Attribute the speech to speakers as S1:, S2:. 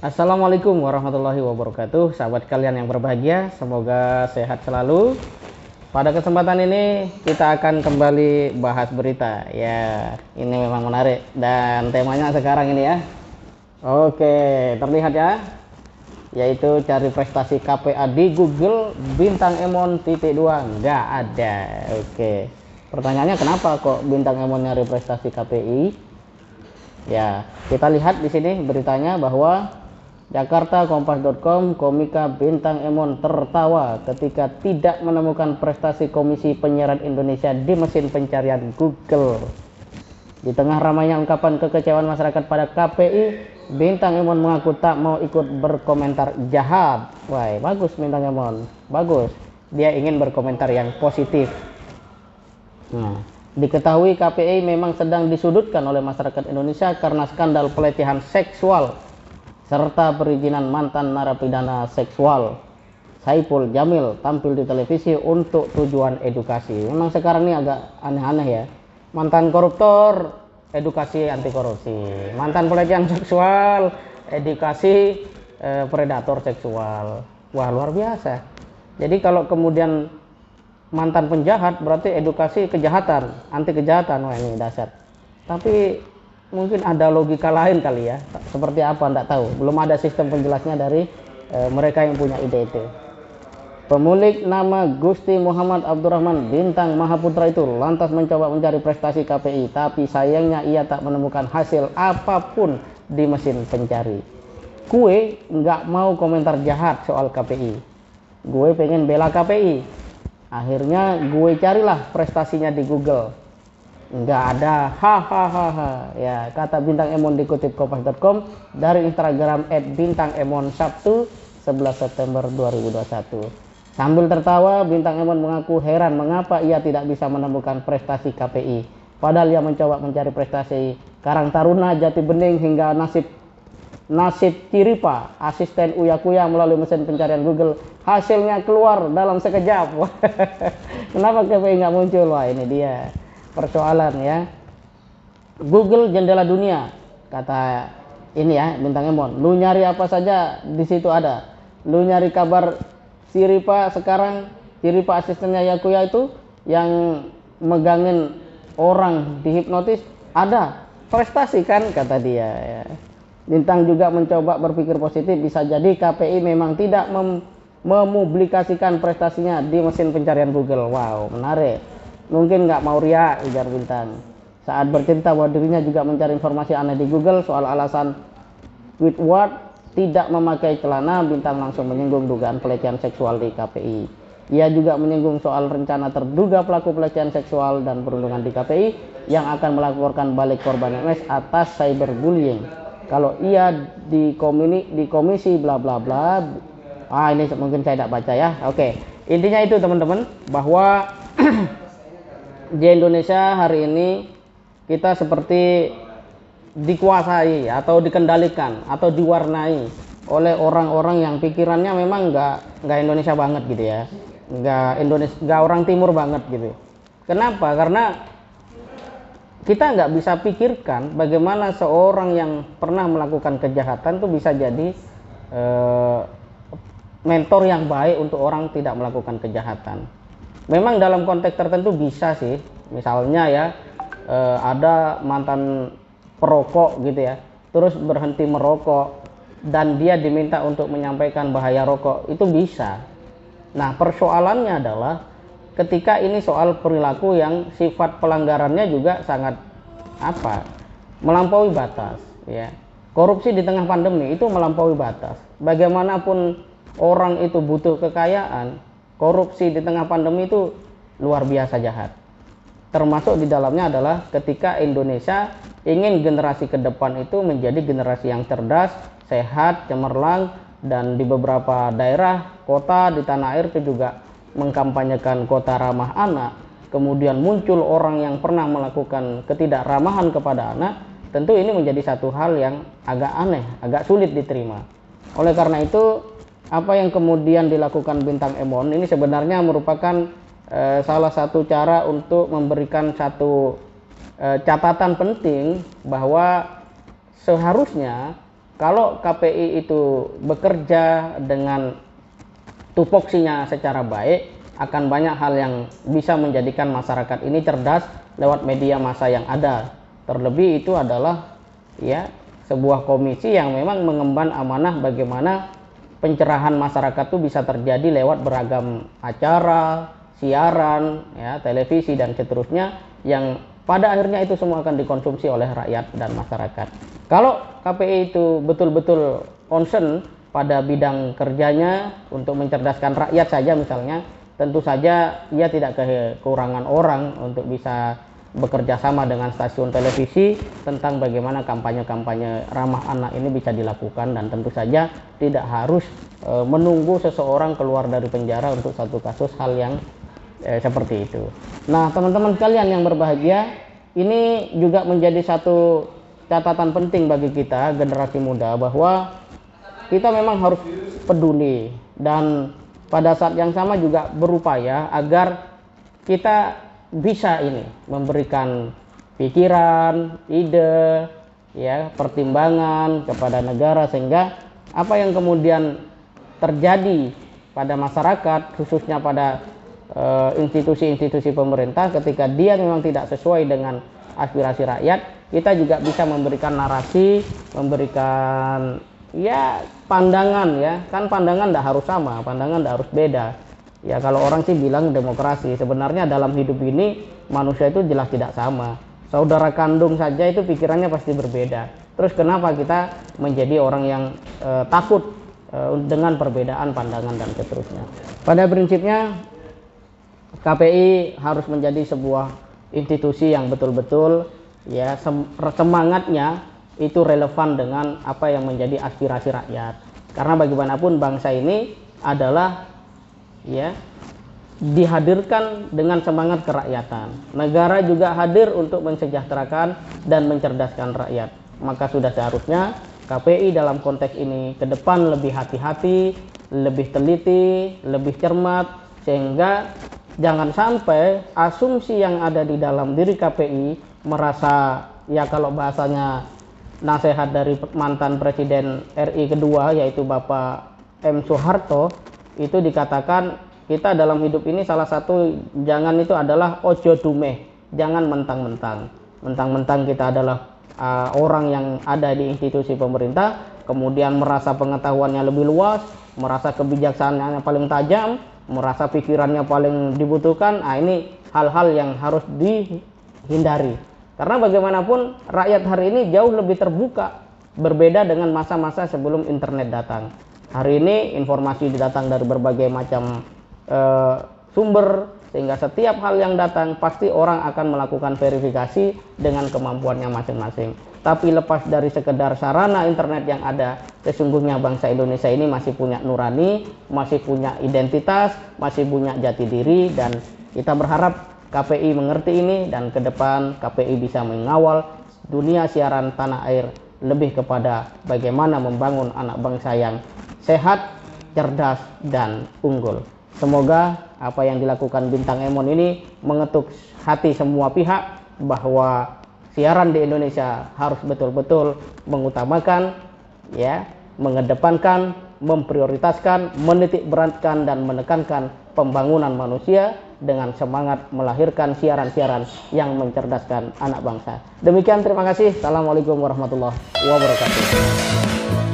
S1: Assalamualaikum warahmatullahi wabarakatuh, sahabat kalian yang berbahagia, semoga sehat selalu. Pada kesempatan ini kita akan kembali bahas berita. Ya, ini memang menarik dan temanya sekarang ini ya. Oke, terlihat ya, yaitu cari prestasi KPA di Google bintang Emon titik 2 nggak ada. Oke, pertanyaannya kenapa kok bintang Emon nyari prestasi KPI? Ya, kita lihat di sini beritanya bahwa Jakarta Kompas.com, komika bintang Emon tertawa ketika tidak menemukan prestasi Komisi Penyiaran Indonesia di mesin pencarian Google. Di tengah ramainya ungkapan kekecewaan masyarakat pada KPI, bintang Emon mengaku tak mau ikut berkomentar jahat. Wah, bagus bintang Emon, bagus. Dia ingin berkomentar yang positif. Nah, diketahui KPI memang sedang disudutkan oleh masyarakat Indonesia karena skandal pelecehan seksual serta perizinan mantan narapidana seksual Saipul Jamil tampil di televisi untuk tujuan edukasi. Memang sekarang ini agak aneh-aneh ya. Mantan koruptor, edukasi anti korupsi. Mantan pelecehan seksual, edukasi predator seksual. Wah, luar biasa. Jadi kalau kemudian mantan penjahat berarti edukasi kejahatan, anti kejahatan. Wah, ini dasar. Tapi mungkin ada logika lain kali ya, seperti apa enggak tahu, belum ada sistem penjelasnya dari mereka yang punya ide itu. Pemulik nama Gusti Muhammad Abdurrahman Bintang Mahaputra itu lantas mencoba mencari prestasi KPI, tapi sayangnya ia tak menemukan hasil apapun di mesin pencari. Gue nggak mau komentar jahat soal KPI, gue pengen bela KPI. Akhirnya gue carilah prestasinya di Google, nggak ada, hahaha ya, kata bintang Emon dikutip kompas.com dari Instagram @bintangemon Sabtu 11 September 2021. Sambil tertawa, bintang Emon mengaku heran mengapa ia tidak bisa menemukan prestasi KPI, padahal ia mencoba mencari prestasi Karang Taruna, Jati Bening hingga nasib Ciripa, asisten Uya Kuya melalui mesin pencarian Google. Hasilnya keluar dalam sekejap. Kenapa KPI nggak muncul? Wah, ini dia persoalan ya. Google jendela dunia, kata ini ya bintang Emon. Lu nyari apa saja di situ ada. Lu nyari kabar Ciripa sekarang, Ciripa asistennya Yakuya itu yang megangin orang dihipnotis, ada prestasi kan, kata dia ya. Bintang juga mencoba berpikir positif, bisa jadi KPI memang tidak mepublikasikan prestasinya di mesin pencarian Google. Wow, menarik. Mungkin nggak mau ria, ujar bintang. Saat bercerita bahwa dirinya juga mencari informasi aneh di Google soal alasan Squidward tidak memakai celana, bintang langsung menyinggung dugaan pelecehan seksual di KPI. Ia juga menyinggung soal rencana terduga pelaku pelecehan seksual dan perundungan di KPI yang akan melaporkan balik korban MS atas cyberbullying. Kalau ia di komisi bla bla bla. Ini mungkin saya tidak baca ya. Oke, intinya itu teman-teman, bahwa di Indonesia hari ini kita seperti dikuasai atau dikendalikan atau diwarnai oleh orang-orang yang pikirannya memang nggak Indonesia banget gitu ya, nggak orang Timur banget gitu. Kenapa? Karena kita nggak bisa pikirkan bagaimana seorang yang pernah melakukan kejahatan itu bisa jadi mentor yang baik untuk orang tidak melakukan kejahatan. Memang dalam konteks tertentu bisa sih, misalnya ya ada mantan perokok gitu ya, terus berhenti merokok dan dia diminta untuk menyampaikan bahaya rokok, itu bisa. Nah, persoalannya adalah ketika ini soal perilaku yang sifat pelanggarannya juga sangat melampaui batas ya. Korupsi di tengah pandemi itu melampaui batas. Bagaimanapun orang itu butuh kekayaan, korupsi di tengah pandemi itu luar biasa jahat. Termasuk di dalamnya adalah ketika Indonesia ingin generasi ke depan itu menjadi generasi yang cerdas, sehat, cemerlang, dan di beberapa daerah, kota di tanah air itu juga mengkampanyekan kota ramah anak. Kemudian muncul orang yang pernah melakukan ketidakramahan kepada anak, tentu ini menjadi satu hal yang agak aneh, agak sulit diterima. Oleh karena itu, apa yang kemudian dilakukan bintang Emon ini sebenarnya merupakan salah satu cara untuk memberikan satu catatan penting bahwa seharusnya kalau KPI itu bekerja dengan tupoksinya secara baik, akan banyak hal yang bisa menjadikan masyarakat ini cerdas lewat media massa yang ada. Terlebih itu adalah ya sebuah komisi yang memang mengemban amanah bagaimana pencerahan masyarakat itu bisa terjadi lewat beragam acara, siaran, ya, televisi dan seterusnya, yang pada akhirnya itu semua akan dikonsumsi oleh rakyat dan masyarakat. Kalau KPI itu betul-betul concern pada bidang kerjanya untuk mencerdaskan rakyat saja misalnya, tentu saja ia tidak kekurangan orang untuk bisa bekerja sama dengan stasiun televisi tentang bagaimana kampanye-kampanye ramah anak ini bisa dilakukan, dan tentu saja tidak harus menunggu seseorang keluar dari penjara untuk satu kasus hal yang seperti itu. Nah, teman-teman sekalian yang berbahagia, ini juga menjadi satu catatan penting bagi kita generasi muda bahwa kita memang harus peduli dan pada saat yang sama juga berupaya agar kita bisa ini memberikan pikiran, ide, ya, pertimbangan kepada negara, sehingga apa yang kemudian terjadi pada masyarakat, khususnya pada institusi-institusi pemerintah, ketika dia memang tidak sesuai dengan aspirasi rakyat, kita juga bisa memberikan narasi, memberikan ya pandangan, ya kan, pandangan tidak harus sama, pandangan tidak harus beda. Ya kalau orang sih bilang demokrasi, sebenarnya dalam hidup ini manusia itu jelas tidak sama. Saudara kandung saja itu pikirannya pasti berbeda. Terus kenapa kita menjadi orang yang takut dengan perbedaan pandangan dan seterusnya? Pada prinsipnya KPI harus menjadi sebuah institusi yang betul-betul ya semangatnya itu relevan dengan apa yang menjadi aspirasi rakyat. Karena bagaimanapun bangsa ini adalah ya dihadirkan dengan semangat kerakyatan. Negara juga hadir untuk mensejahterakan dan mencerdaskan rakyat. Maka sudah seharusnya KPI dalam konteks ini ke depan lebih hati-hati, lebih teliti, lebih cermat, sehingga jangan sampai asumsi yang ada di dalam diri KPI merasa, ya kalau bahasanya nasihat dari mantan Presiden RI kedua yaitu Bapak M. Soeharto, itu dikatakan kita dalam hidup ini salah satu jangan itu adalah ojo dumeh, jangan mentang-mentang. Mentang-mentang kita adalah orang yang ada di institusi pemerintah, kemudian merasa pengetahuannya lebih luas, merasa kebijaksanaannya paling tajam, merasa pikirannya paling dibutuhkan. Ini hal-hal yang harus dihindari. Karena bagaimanapun rakyat hari ini jauh lebih terbuka, berbeda dengan masa-masa sebelum internet datang. Hari ini informasi datang dari berbagai macam sumber, sehingga setiap hal yang datang pasti orang akan melakukan verifikasi dengan kemampuannya masing-masing. Tapi lepas dari sekedar sarana internet yang ada, sesungguhnya bangsa Indonesia ini masih punya nurani, masih punya identitas, masih punya jati diri, dan kita berharap KPI mengerti ini, dan ke depan KPI bisa mengawal dunia siaran tanah air lebih kepada bagaimana membangun anak bangsa yang sehat, cerdas, dan unggul. Semoga apa yang dilakukan Bintang Emon ini mengetuk hati semua pihak bahwa siaran di Indonesia harus betul-betul mengutamakan, ya, mengedepankan, memprioritaskan, menitikberatkan dan menekankan pembangunan manusia dengan semangat melahirkan siaran-siaran yang mencerdaskan anak bangsa. Demikian, terima kasih. Assalamualaikum warahmatullahi wabarakatuh.